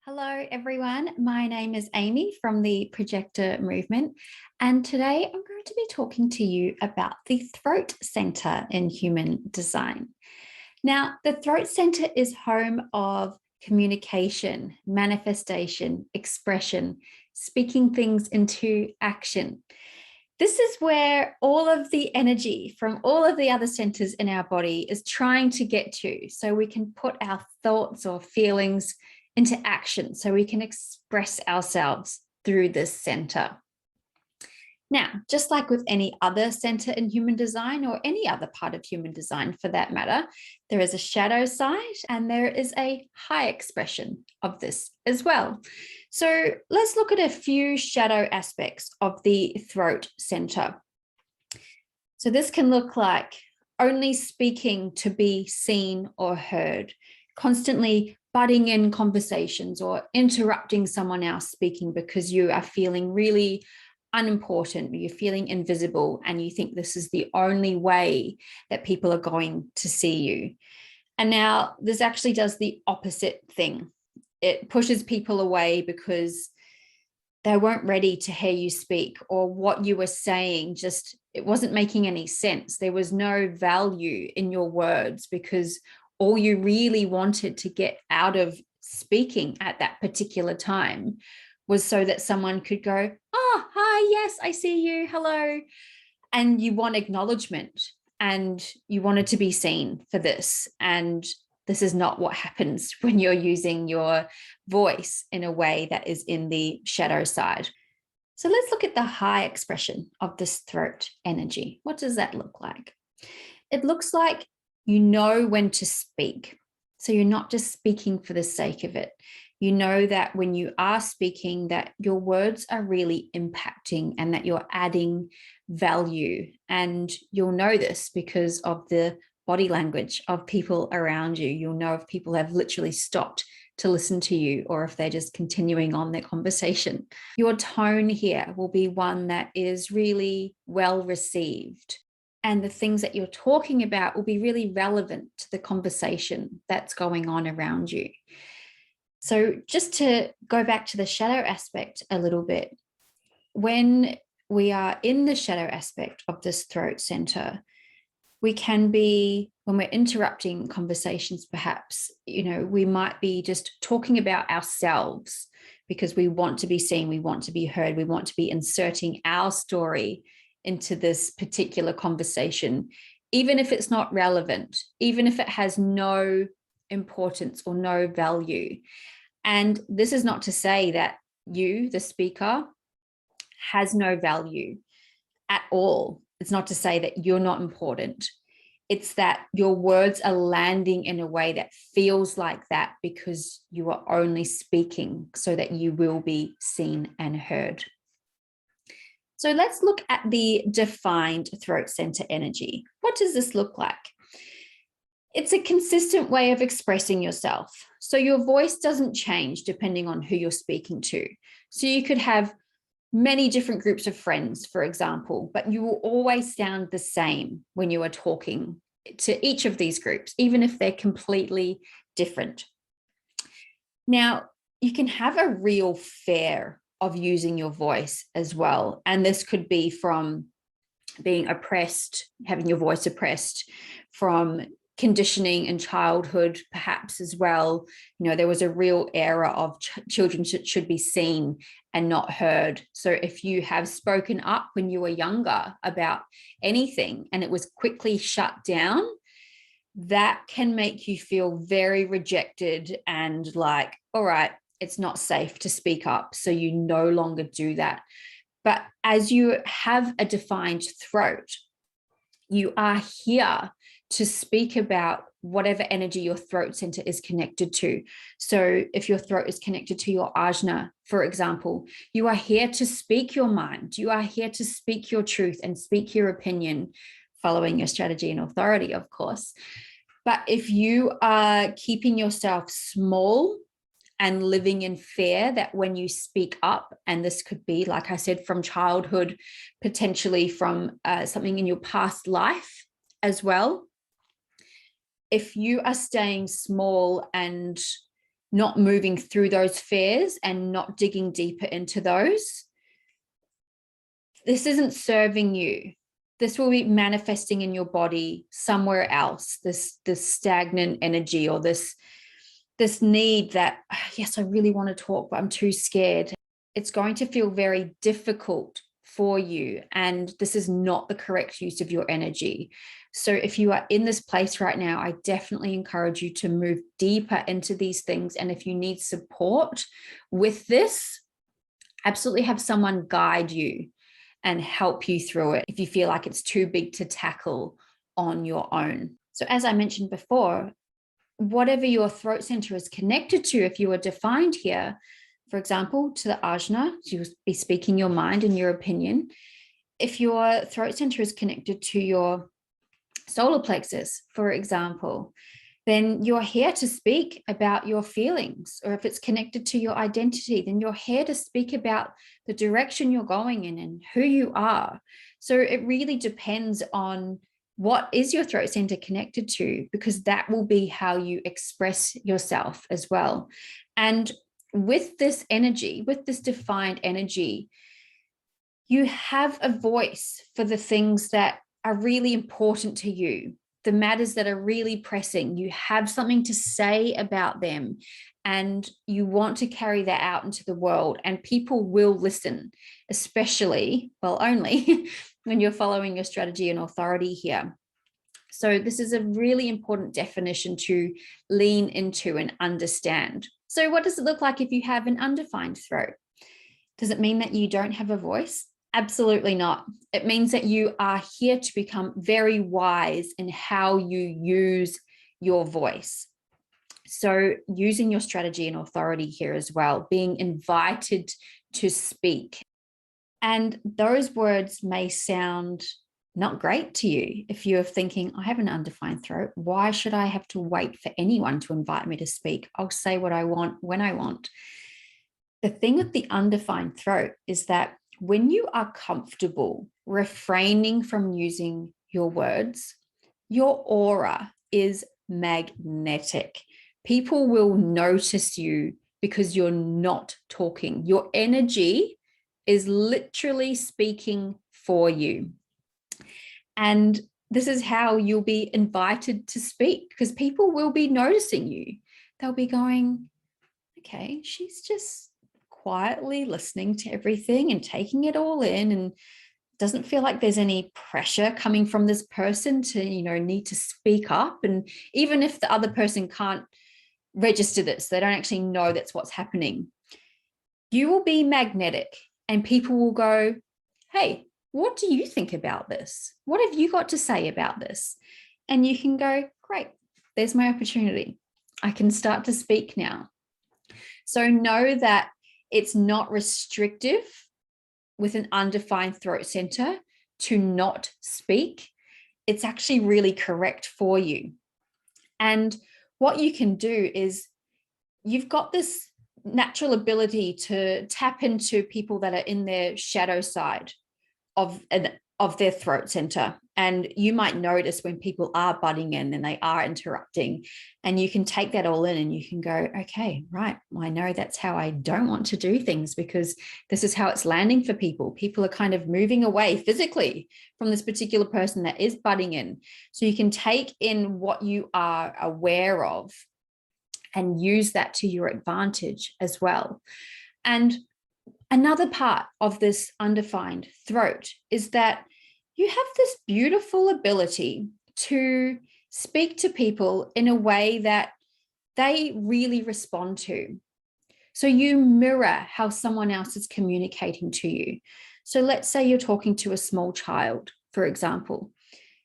Hello, everyone. My name is Amy from the Projector movement, and today I'm going to be talking to you about the throat center in human design. Now, the throat center is home of communication, manifestation, expression, speaking things into action. This is where all of the energy from all of the other centers in our body is trying to get to, so we can put our thoughts or feelings into action, so we can express ourselves through this center. Now, just like with any other center in human design, or any other part of human design for that matter, there is a shadow side and there is a high expression of this as well. So let's look at a few shadow aspects of the throat center. So this can look like only speaking to be seen or heard, constantly butting in conversations or interrupting someone else speaking because you are feeling really unimportant, you're feeling invisible, and you think this is the only way that people are going to see you. And now this actually does the opposite thing. It pushes people away because they weren't ready to hear you speak, or what you were saying it wasn't making any sense. There was no value in your words, because all you really wanted to get out of speaking at that particular time was so that someone could go, "Oh, hi, yes, I see you, hello." And you want acknowledgement, and you wanted to be seen for this. And this is not what happens when you're using your voice in a way that is in the shadow side. So let's look at the high expression of this throat energy. What does that look like? It looks like you know when to speak. So you're not just speaking for the sake of it. You know that when you are speaking, that your words are really impacting and that you're adding value. And you'll know this because of the body language of people around you. You'll know if people have literally stopped to listen to you, or if they're just continuing on their conversation. Your tone here will be one that is really well received. And the things that you're talking about will be really relevant to the conversation that's going on around you. So just to go back to the shadow aspect a little bit, when we are in the shadow aspect of this throat center, we can be, when we're interrupting conversations, perhaps, we might be just talking about ourselves because we want to be seen, we want to be heard, we want to be inserting our story into this particular conversation, even if it's not relevant, even if it has no importance or no value. And this is not to say that you, the speaker, has no value at all. It's not to say that you're not important. It's that your words are landing in a way that feels like that because you are only speaking so that you will be seen and heard. So let's look at the defined throat center energy. What does this look like? It's a consistent way of expressing yourself. So your voice doesn't change depending on who you're speaking to. So you could have many different groups of friends, for example, but you will always sound the same when you are talking to each of these groups, even if they're completely different. Now, you can have a real fear of using your voice as well. And this could be from being oppressed, having your voice oppressed, from conditioning in childhood, perhaps as well. There was a real era of children should be seen and not heard. So if you have spoken up when you were younger about anything and it was quickly shut down, that can make you feel very rejected and like, all right, it's not safe to speak up. So you no longer do that. But as you have a defined throat, you are here to speak about whatever energy your throat center is connected to. So if your throat is connected to your ajna, for example, you are here to speak your mind. You are here to speak your truth and speak your opinion, following your strategy and authority, of course. But if you are keeping yourself small and living in fear that when you speak up, and this could be, like I said, from childhood, potentially from something in your past life as well. If you are staying small and not moving through those fears and not digging deeper into those, this isn't serving you. This will be manifesting in your body somewhere else, this stagnant energy, or this need that, yes, I really want to talk, but I'm too scared. It's going to feel very difficult for you, and this is not the correct use of your energy. So if you are in this place right now, I definitely encourage you to move deeper into these things. And if you need support with this, absolutely have someone guide you and help you through it if you feel like it's too big to tackle on your own. So as I mentioned before, whatever your throat center is connected to, if you are defined here, for example, to the ajna, you'll be speaking your mind and your opinion. If your throat center is connected to your solar plexus, for example, then you're here to speak about your feelings. Or if it's connected to your identity, then you're here to speak about the direction you're going in and who you are. So it really depends on what is your throat center connected to, because that will be how you express yourself as well. And with this energy, with this defined energy, you have a voice for the things that are really important to you, the matters that are really pressing. You have something to say about them, and you want to carry that out into the world, and people will listen, especially, well, only when you're following your strategy and authority here. So this is a really important definition to lean into and understand. So what does it look like if you have an undefined throat? Does it mean that you don't have a voice? Absolutely not. It means that you are here to become very wise in how you use your voice. So using your strategy and authority here as well, being invited to speak. And those words may sound not great to you if you're thinking, I have an undefined throat. Why should I have to wait for anyone to invite me to speak? I'll say what I want when I want. The thing with the undefined throat is that when you are comfortable refraining from using your words, your aura is magnetic. People will notice you because you're not talking. Your energy is literally speaking for you. And this is how you'll be invited to speak, because people will be noticing you. They'll be going, okay, she's just quietly listening to everything and taking it all in, and doesn't feel like there's any pressure coming from this person to, need to speak up. And even if the other person can't register this, they don't actually know that's what's happening, you will be magnetic, and people will go, hey, what do you think about this? What have you got to say about this? And you can go, great, there's my opportunity. I can start to speak now. So know that it's not restrictive with an undefined throat center to not speak. It's actually really correct for you. And what you can do is, you've got this natural ability to tap into people that are in their shadow side of their throat center. And you might notice when people are butting in and they are interrupting, and you can take that all in and you can go, okay, right, I know that's how I don't want to do things, because this is how it's landing for people. People are kind of moving away physically from this particular person that is butting in. So you can take in what you are aware of and use that to your advantage as well. And another part of this undefined throat is that you have this beautiful ability to speak to people in a way that they really respond to. So you mirror how someone else is communicating to you. So let's say you're talking to a small child, for example.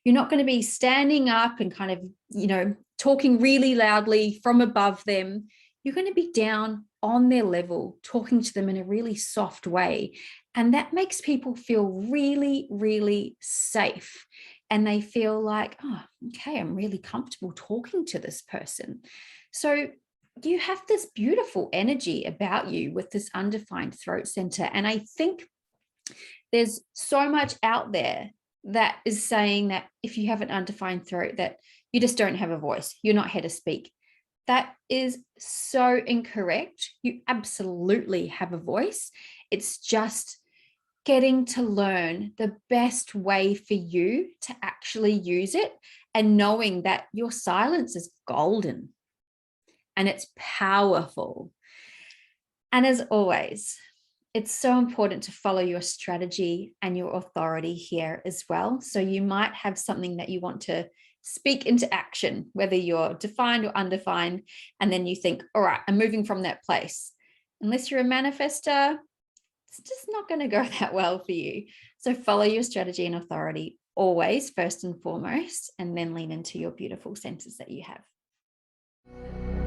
You're not going to be standing up and kind of, talking really loudly from above them. You're going to be down on their level, talking to them in a really soft way. And that makes people feel really, really safe. And they feel like, oh, okay, I'm really comfortable talking to this person. So you have this beautiful energy about you with this undefined throat center. And I think there's so much out there that is saying that if you have an undefined throat, that you just don't have a voice, you're not here to speak. That is so incorrect. You absolutely have a voice. It's just getting to learn the best way for you to actually use it, and knowing that your silence is golden and it's powerful. And as always, it's so important to follow your strategy and your authority here as well. So you might have something that you want to speak into action, whether you're defined or undefined, and then you think, all right, I'm moving from that place. Unless you're a manifester, it's just not going to go that well for you. So follow your strategy and authority always, first and foremost, and then lean into your beautiful senses that you have.